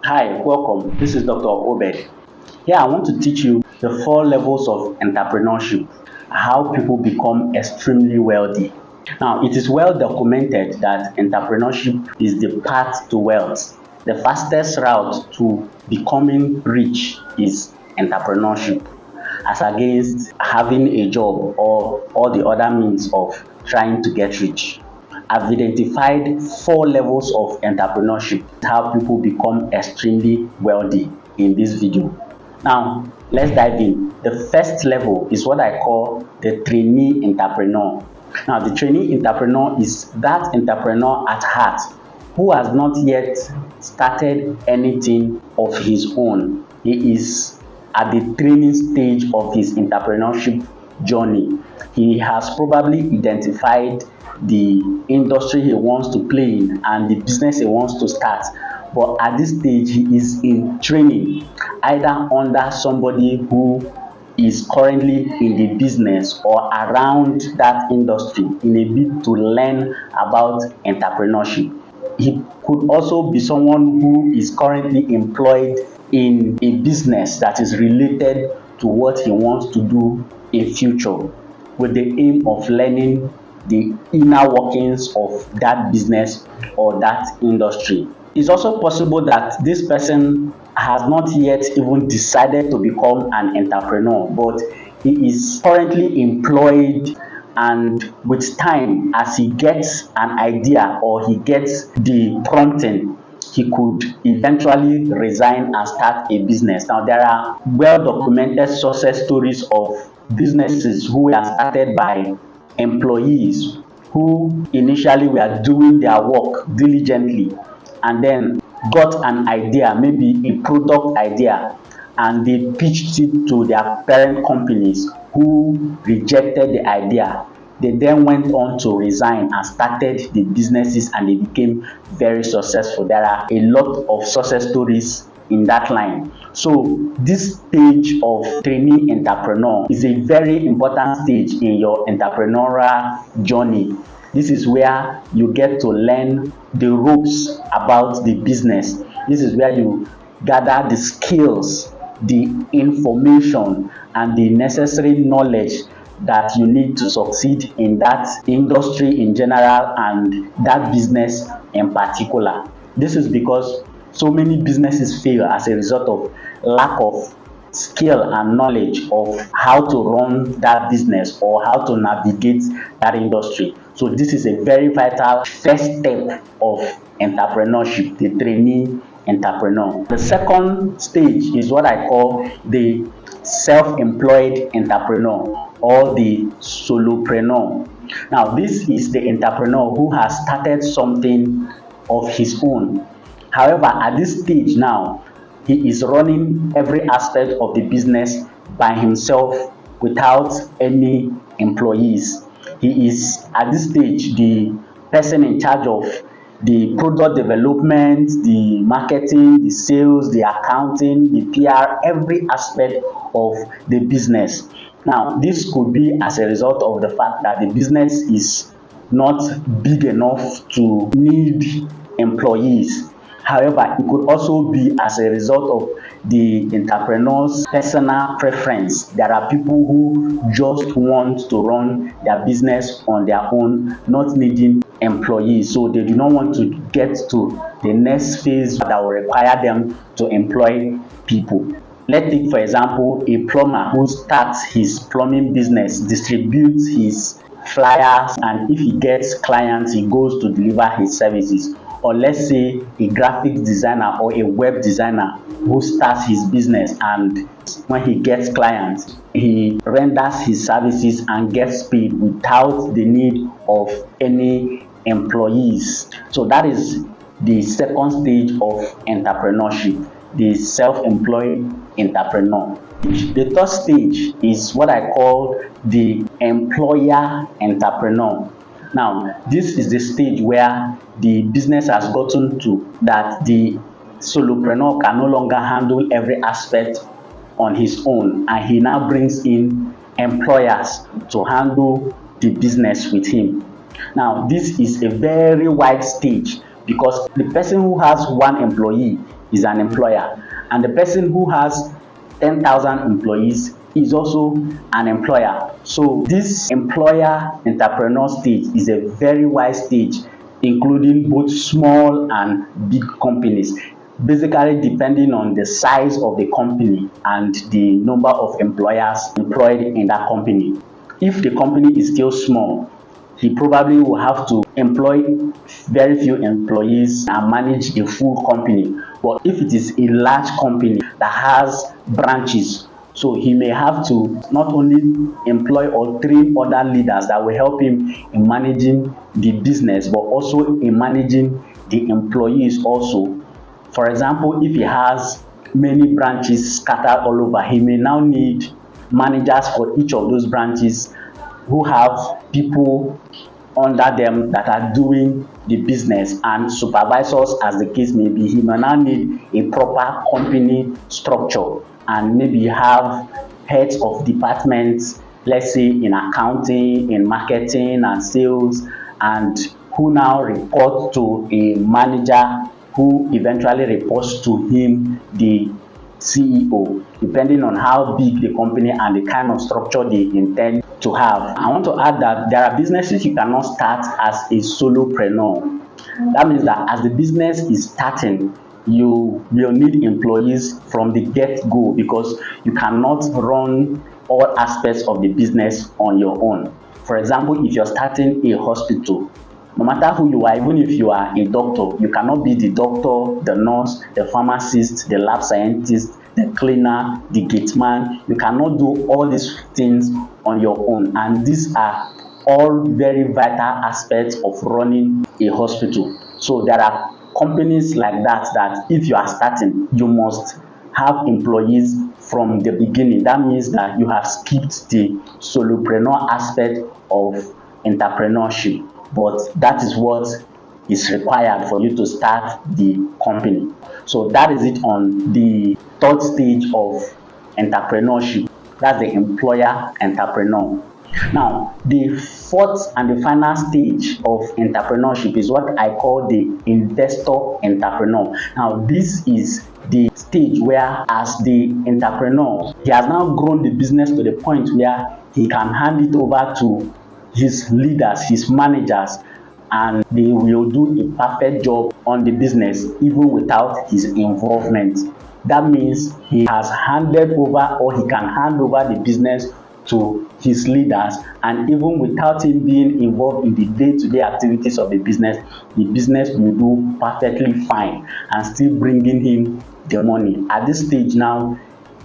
Hi, welcome. This is Dr. Obed. Here, I want to teach you the four levels of entrepreneurship, how people become extremely wealthy. Now, it is well documented that entrepreneurship is the path to wealth. The fastest route to becoming rich is entrepreneurship, as against having a job or all the other means of trying to get rich. I've identified four levels of entrepreneurship, how people become extremely wealthy in this video. Now, let's dive in. The first level is what I call the trainee entrepreneur. Now, the trainee entrepreneur is that entrepreneur at heart who has not yet started anything of his own. He is at the training stage of his entrepreneurship journey. He has probably identified the industry he wants to play in and the business he wants to start. But at this stage, he is in training, either under somebody who is currently in the business or around that industry in a bid to learn about entrepreneurship. He could also be someone who is currently employed in a business that is related to what he wants to do in future, with the aim of learning the inner workings of that business or that industry. It's also possible that this person has not yet even decided to become an entrepreneur, but he is currently employed, and with time, as he gets an idea or he gets the prompting, he could eventually resign and start a business. Now, there are well documented success stories of businesses who were started by employees who initially were doing their work diligently and then got an idea, maybe a product idea, and they pitched it to their parent companies who rejected the idea. They then went on to resign and started the businesses, and they became very successful. There are a lot of success stories in that line. So this stage of trainee entrepreneur is a very important stage in your entrepreneurial journey. This is where you get to learn the ropes about the business. This is where you gather the skills, the information, and the necessary knowledge that you need to succeed in that industry in general and that business in particular. This is because so many businesses fail as a result of lack of skill and knowledge of how to run that business or how to navigate that industry. So this is a very vital first step of entrepreneurship, the trainee entrepreneur. The second stage is what I call the self-employed entrepreneur or the solopreneur. Now, this is the entrepreneur who has started something of his own. However, at this stage now, he is running every aspect of the business by himself without any employees. He is at this stage the person in charge of the product development, the marketing, the sales, the accounting, the PR, every aspect of the business. Now, this could be as a result of the fact that the business is not big enough to need employees. However, it could also be as a result of the entrepreneur's personal preference. There are people who just want to run their business on their own, not needing employees. So they do not want to get to the next phase that will require them to employ people. Let's take, for example, a plumber who starts his plumbing business, distributes his flyers, and if he gets clients, he goes to deliver his services. Or let's say a graphic designer or a web designer who starts his business, and when he gets clients, he renders his services and gets paid without the need of any employees. So that is the second stage of entrepreneurship, the self-employed entrepreneur. The third stage is what I call the employer entrepreneur. Now, this is the stage where the business has gotten to that the solopreneur can no longer handle every aspect on his own, and he now brings in employers to handle the business with him. Now, this is a very wide stage because the person who has one employee is an employer, and the person who has 10,000 employees is also an employer. So this employer entrepreneur stage is a very wide stage, including both small and big companies, basically depending on the size of the company and the number of employers employed in that company. If the company is still small, he probably will have to employ very few employees and manage a full company. But if it is a large company that has branches, so he may have to not only employ or train other leaders that will help him in managing the business, but also in managing the employees also. For example, if he has many branches scattered all over, he may now need managers for each of those branches who have people under them that are doing the business, and supervisors as the case may be. He may now need a proper company structure and maybe have heads of departments, let's say in accounting, in marketing and sales, and who now report to a manager who eventually reports to him, the CEO, depending on how big the company and the kind of structure they intend to have. I want to add that there are businesses you cannot start as a solopreneur. That means that as the business is starting, you will need employees from the get-go, because you cannot run all aspects of the business on your own. For example, if you're starting a hospital, no matter who you are, even if you are a doctor, you cannot be the doctor, the nurse, the pharmacist, the lab scientist, the cleaner, the gate man. You cannot do all these things on your own, and these are all very vital aspects of running a hospital. So there are companies like that if you are starting, you must have employees from the beginning. That means that you have skipped the solopreneur aspect of entrepreneurship, but that is what is required for you to start the company. So that is it on the third stage of entrepreneurship. That's the employer entrepreneur. Now, the fourth and the final stage of entrepreneurship is what I call the investor entrepreneur. Now, this is the stage where, as the entrepreneur, he has now grown the business to the point where he can hand it over to his leaders, his managers, and they will do a perfect job on the business even without his involvement. That means he has handed over, or he can hand over the business to his leaders, and even without him being involved in the day-to-day activities of the business will do perfectly fine and still bringing him the money. At this stage now,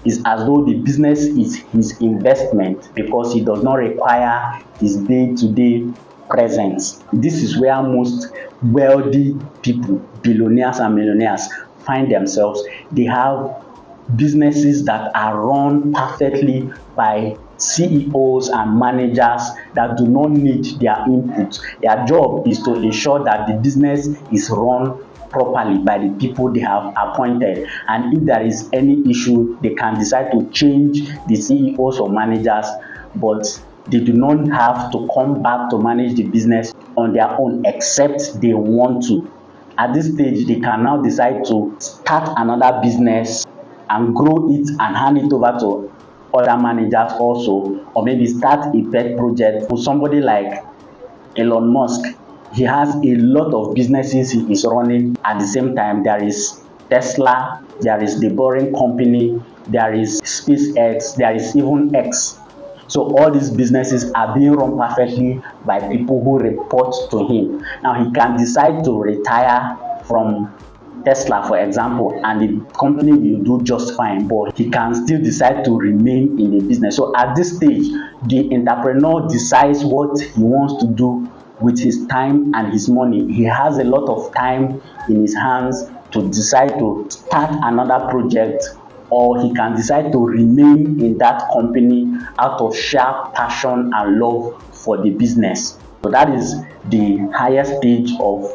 is as though the business is his investment, because he does not require his day-to-day presence. This is where most wealthy people, billionaires and millionaires, find themselves. They have businesses that are run perfectly by CEOs and managers that do not need their input. Their job is to ensure that the business is run properly by the people they have appointed, and if there is any issue, they can decide to change the CEOs or managers, but they do not have to come back to manage the business on their own except they want to. At this stage, they can now decide to start another business and grow it and hand it over to other managers also, or maybe start a pet project. For somebody like Elon Musk, he has a lot of businesses he is running at the same time. There is Tesla, there is the Boring Company, there is SpaceX, there is even X. So all these businesses are being run perfectly by people who report to him. Now he can decide to retire from Tesla, for example, and the company will do just fine, but he can still decide to remain in the business. So at this stage, the entrepreneur decides what he wants to do with his time and his money. He has a lot of time in his hands to decide to start another project, or he can decide to remain in that company out of sheer passion and love for the business. So that is the highest stage of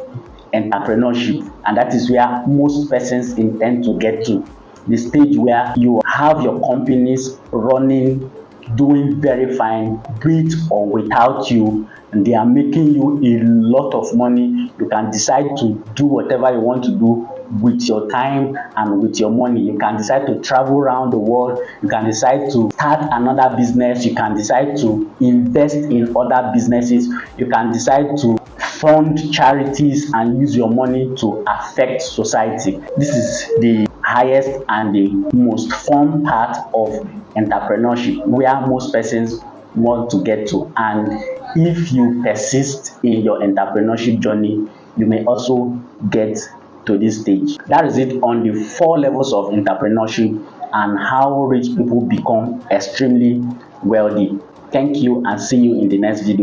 entrepreneurship, and that is where most persons intend to get to. The stage where you have your companies running, doing very fine, with or without you, and they are making you a lot of money. You can decide to do whatever you want to do with your time and with your money. You can decide to travel around the world, you can decide to start another business, you can decide to invest in other businesses, you can decide to fund charities and use your money to affect society. This is the highest and the most fun part of entrepreneurship, where most persons want to get to. And if you persist in your entrepreneurship journey, you may also get to this stage. That is it on the 4 levels of entrepreneurship and how rich people become extremely wealthy. Thank you and see you in the next video.